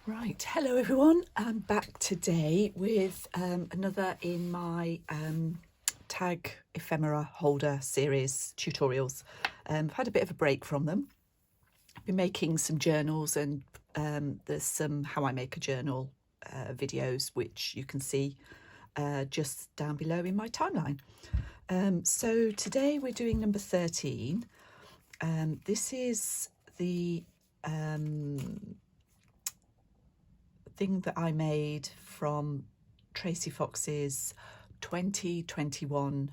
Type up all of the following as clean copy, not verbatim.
Right, hello everyone. I'm back today with another in my tag ephemera holder series tutorials. I've had a bit of a break from them. I've been making some journals and there's some how I make a journal videos which you can see just down below in my timeline. So today we're doing number 13. This is the thing that I made from Tracy Fox's 2021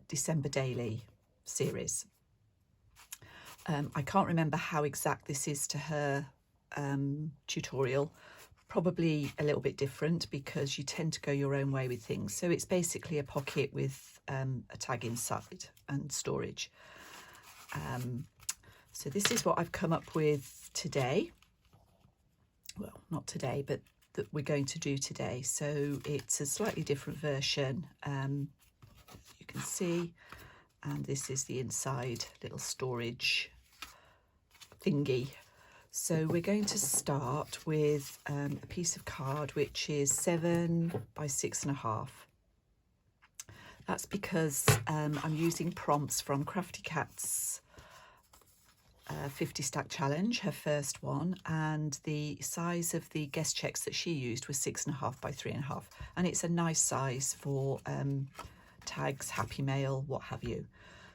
December Daily series. I can't remember how exact this is to her tutorial, probably a little bit different because you tend to go your own way with things. So it's basically a pocket with a tag inside and storage. So this is what I've come up with today. Well, not today, but that we're going to do today. So it's a slightly different version, you can see, and this is the inside little storage thingy. So we're going to start with a piece of card which is 7 by 6.5. That's because I'm using prompts from Crafty Cat's 50 stack challenge, her first one, and the size of the guest checks that she used was 6.5 by 3.5, and it's a nice size for tags, happy mail, what have you.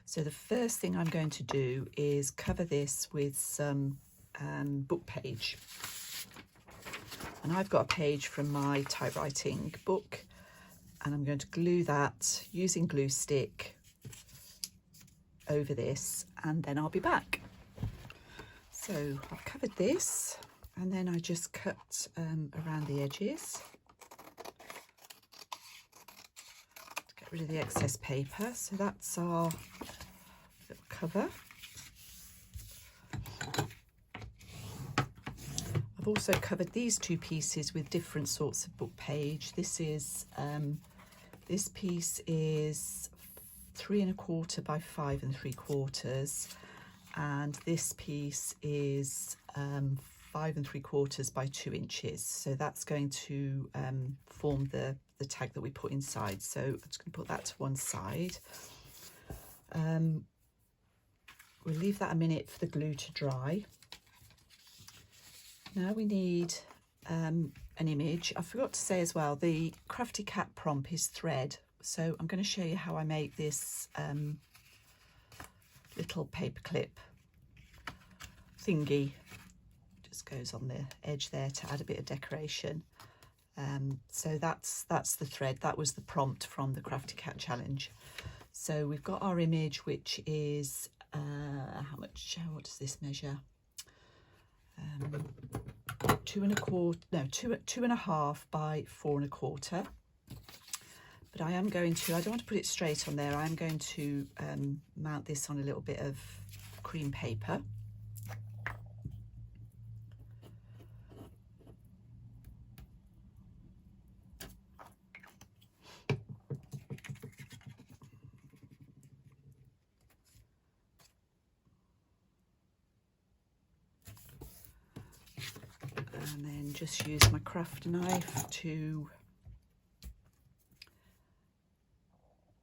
So the first thing I'm going to do is cover this with some book page, and I've got a page from my typewriting book, and I'm going to glue that using glue stick over this, and then I'll be back. So I've covered this, and then I just cut around the edges to get rid of the excess paper. So that's our little cover. I've also covered these two pieces with different sorts of book page. This is this piece is 3.25 by 5 3/4. And this piece is 5 3/4 by 2 inches. So that's going to form the tag that we put inside. So I'm just going to put that to one side. We'll leave that a minute for the glue to dry. Now we need an image. I forgot to say as well, the Crafty Cat prompt is thread. So I'm going to show you how I make this little paper clip thingy. Just goes on the edge there to add a bit of decoration. So that's the thread. That was the prompt from the Crafty Cat challenge. So we've got our image, which is how much? What does this measure? 2.25. No, 2.5 by 4.25. But I am going to, I don't want to put it straight on there, I'm going to mount this on a little bit of cream paper. And then just use my craft knife to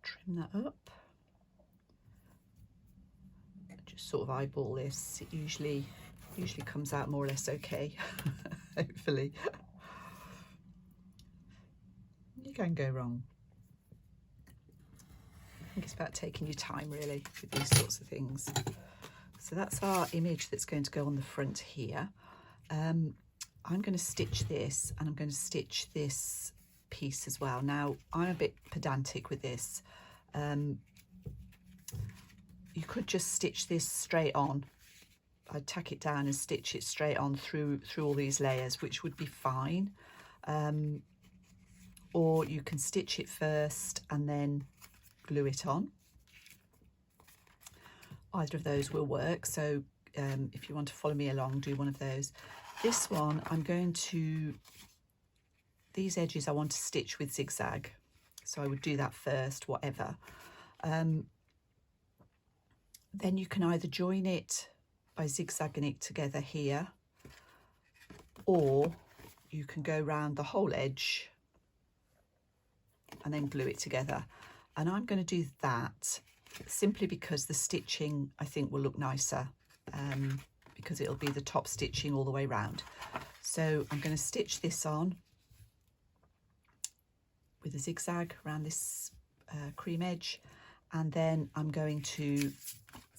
trim that up. Just sort of eyeball this. It usually comes out more or less okay. Hopefully. You can go wrong. I think it's about taking your time really with these sorts of things. So that's our image that's going to go on the front here. I'm going to stitch this, and I'm going to stitch this piece as well. Now I'm a bit pedantic with this. You could just stitch this straight on. I'd tack it down and stitch it straight on through all these layers, which would be fine. Or you can stitch it first and then glue it on. Either of those will work. So if you want to follow me along, do one of those. This one, I'm going to, these edges I want to stitch with zigzag. So I would do that first, whatever. Then you can either join it by zigzagging it together here, or you can go around the whole edge and then glue it together. And I'm going to do that simply because the stitching I think will look nicer, because it'll be the top stitching all the way around. So I'm going to stitch this on with a zigzag around this cream edge, and then I'm going to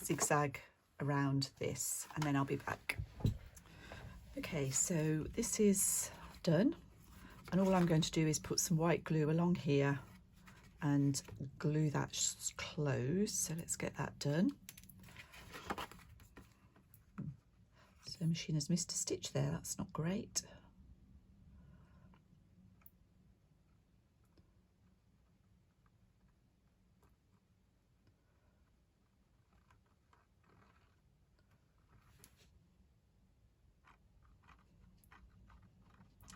zigzag around this, and then I'll be back. Okay, so this is done, and all I'm going to do is put some white glue along here and glue that closed. So let's get that done. So the machine has missed a stitch there, that's not great.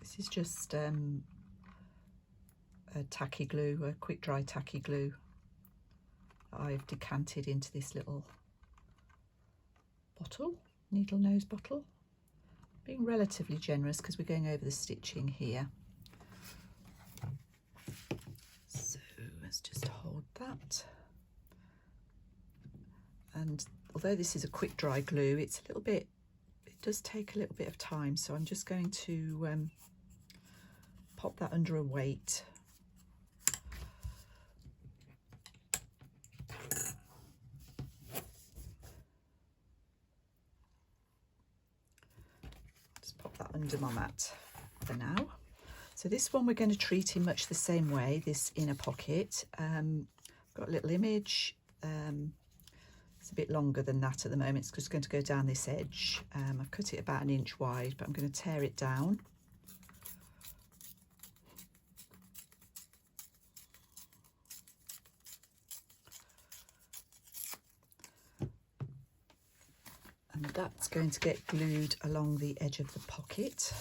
This is just a tacky glue, a quick dry tacky glue that I've decanted into this little bottle, needle nose bottle. Being relatively generous because we're going over the stitching here. So let's just hold that. And although this is a quick dry glue, it's a little bit, it does take a little bit of time, so I'm just going to pop that under a weight. Just pop that under my mat for now. So this one we're going to treat in much the same way, this inner pocket. Got a little image. It's a bit longer than that at the moment. It's just going to go down this edge. I've cut it about 1 inch wide, but I'm going to tear it down. And that's going to get glued along the edge of the pocket.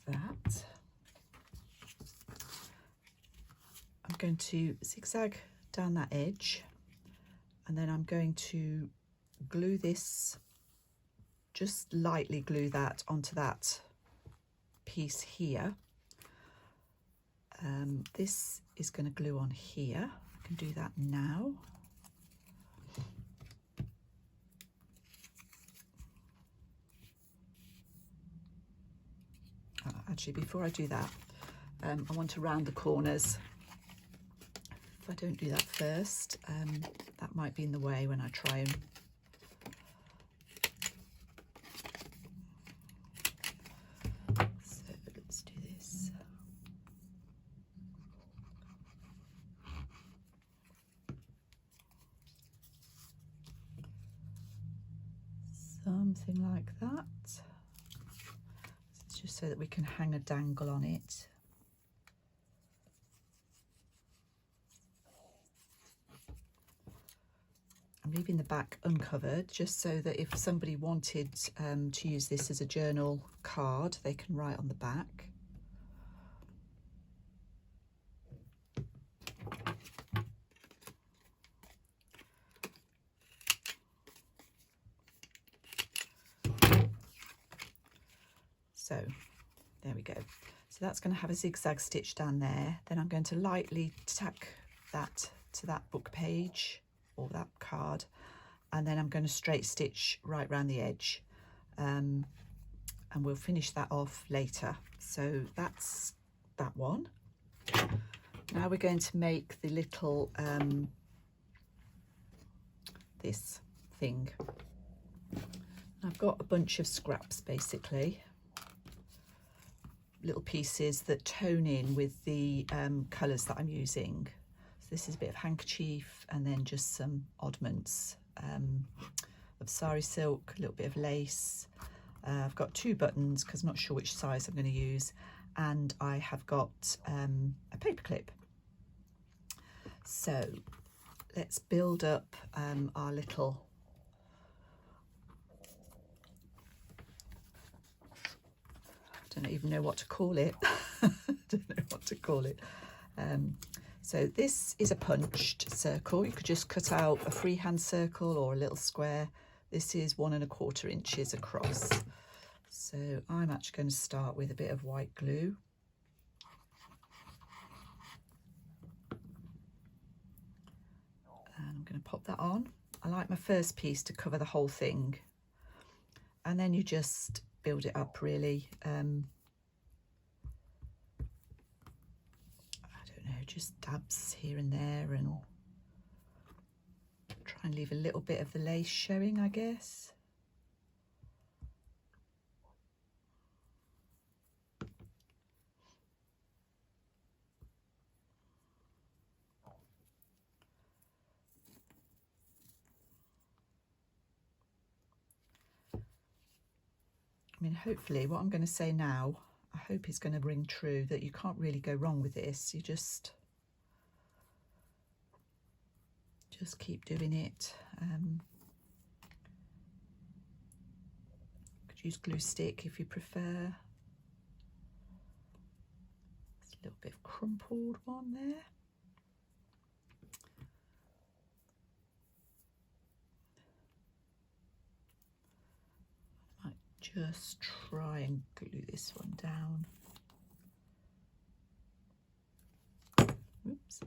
That. I'm going to zigzag down that edge, and then I'm going to glue this, just lightly glue that onto that piece here. This is going to glue on here. I can do that now. Actually, before I do that, I want to round the corners. If I don't do that first, that might be in the way when I try and so let's do this. Something like that. Just so that we can hang a dangle on it. I'm leaving the back uncovered just so that if somebody wanted to use this as a journal card, they can write on the back. So there we go. So that's going to have a zigzag stitch down there. Then I'm going to lightly tack that to that book page or that card, and then I'm going to straight stitch right round the edge, and we'll finish that off later. So that's that one. Now we're going to make the little this thing. I've got a bunch of scraps, basically little pieces that tone in with the colours that I'm using. So this is a bit of handkerchief, and then just some oddments of sari silk, a little bit of lace, I've got 2 buttons because I'm not sure which size I'm going to use, and I have got a paper clip. So let's build up our little I don't even know what to call it. I don't know what to call it. So this is a punched circle. You could just cut out a freehand circle or a little square. This is 1¼ inches across. So I'm actually going to start with a bit of white glue. And I'm going to pop that on. I like my first piece to cover the whole thing. And then you just build it up really. I don't know, just dabs here and there, and try and leave a little bit of the lace showing, I guess. I mean, hopefully what I'm going to say now, I hope is going to ring true, that you can't really go wrong with this. You just keep doing it. Could use glue stick if you prefer. There's a little bit of crumpled one there. Just try and glue this one down. Oops.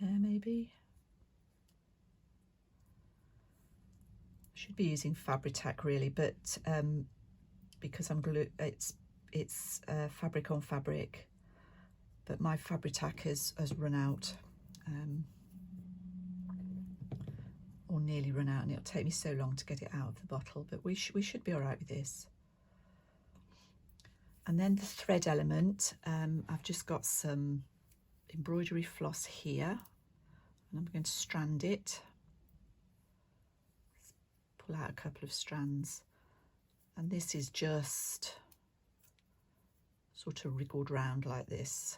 There maybe. Should be using Fabri-Tac really, but because I'm glue, it's fabric on fabric, but my Fabri-Tac has run out. Or nearly run out, and it'll take me so long to get it out of the bottle, but we should be all right with this. And then the thread element, I've just got some embroidery floss here, and I'm going to strand it. Pull out a couple of strands, and this is just sort of wriggled round like this.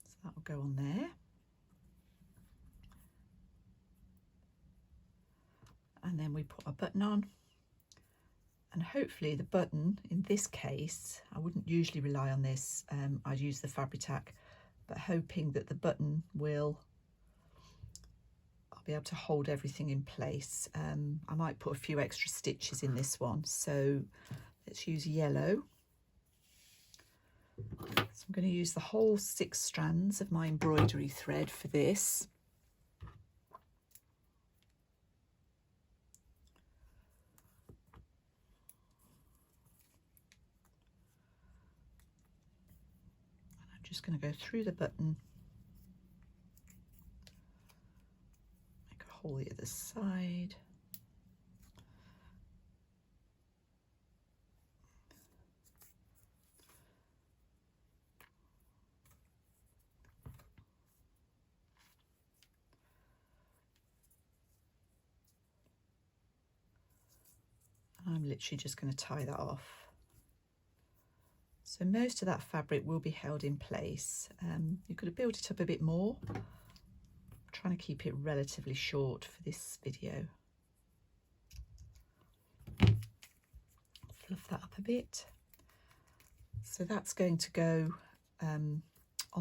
So that will go on there. And then we put our button on, and hopefully the button, in this case, I wouldn't usually rely on this, I'd use the Fabri-Tac, but hoping that the button I'll be able to hold everything in place. I might put a few extra stitches in this one, so let's use yellow. So I'm going to use the whole 6 strands of my embroidery thread for this. Just going to go through the button, make a hole the other side, and I'm literally just going to tie that off. So most of that fabric will be held in place. You could have built it up a bit more. I'm trying to keep it relatively short for this video. Fluff that up a bit. So that's going to go on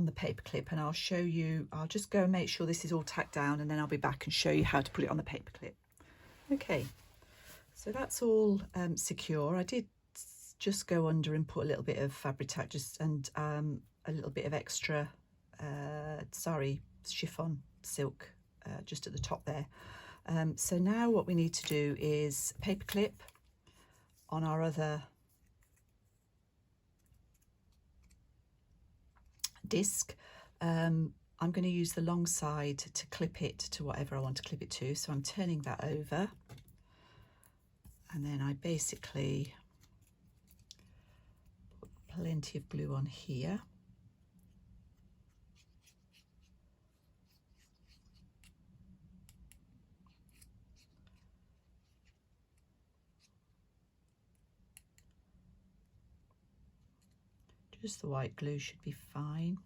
the paper clip, and I'll show you, I'll just go and make sure this is all tacked down, and then I'll be back and show you how to put it on the paper clip. Okay, so that's all secure. I did just go under and put a little bit of Fabri-Tac and a little bit of extra sari chiffon silk just at the top there. So now what we need to do is paper clip on our other disc. I'm going to use the long side to clip it to whatever I want to clip it to, so I'm turning that over, and then I basically plenty of glue on here, Just the white glue should be fine.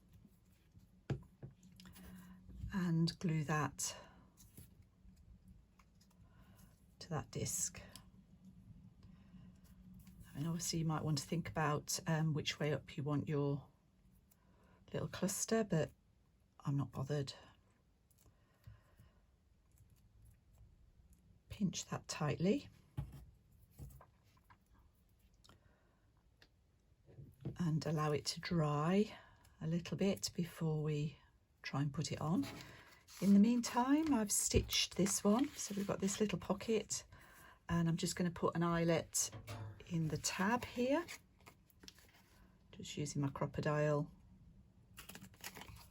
And glue that to that disc. And obviously you might want to think about which way up you want your little cluster, but I'm not bothered. Pinch that tightly. And allow it to dry a little bit before we try and put it on. In the meantime, I've stitched this one. So we've got this little pocket, and I'm just going to put an eyelet in the tab here, just using my crocodile.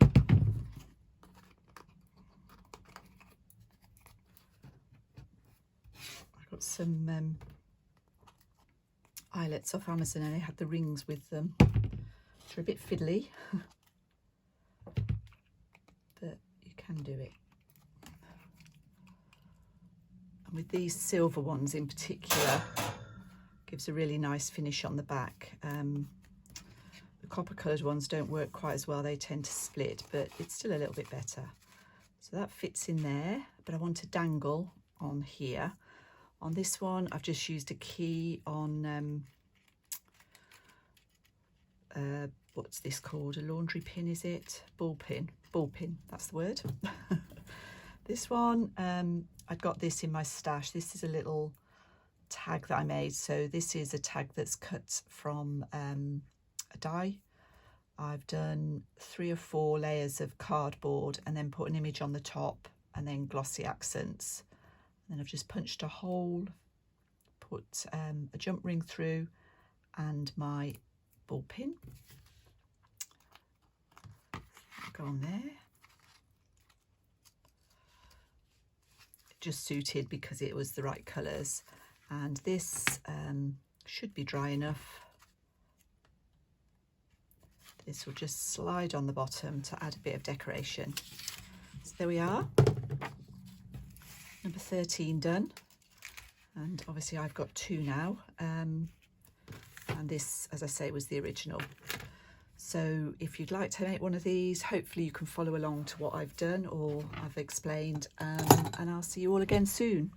I've got some eyelets off Amazon, and they had the rings with them. They're a bit fiddly, but you can do it. And with these silver ones in particular, gives a really nice finish on the back. The copper coloured ones don't work quite as well, they tend to split, but it's still a little bit better. So that fits in there, but I want to dangle on here. On this one, I've just used a key on, what's this called? A laundry pin, is it? Ball pin, that's the word. This one, I got this in my stash. This is a little tag that I made. So this is a tag that's cut from a die. I've done 3 or 4 layers of cardboard and then put an image on the top and then glossy accents. And then I've just punched a hole, put a jump ring through and my ball pin. Go on there. It just suited because it was the right colours. And this should be dry enough. This will just slide on the bottom to add a bit of decoration. So there we are. Number 13 done. And obviously I've got 2 now. And this, as I say, was the original. So if you'd like to make one of these, hopefully you can follow along to what I've done or I've explained, and I'll see you all again soon.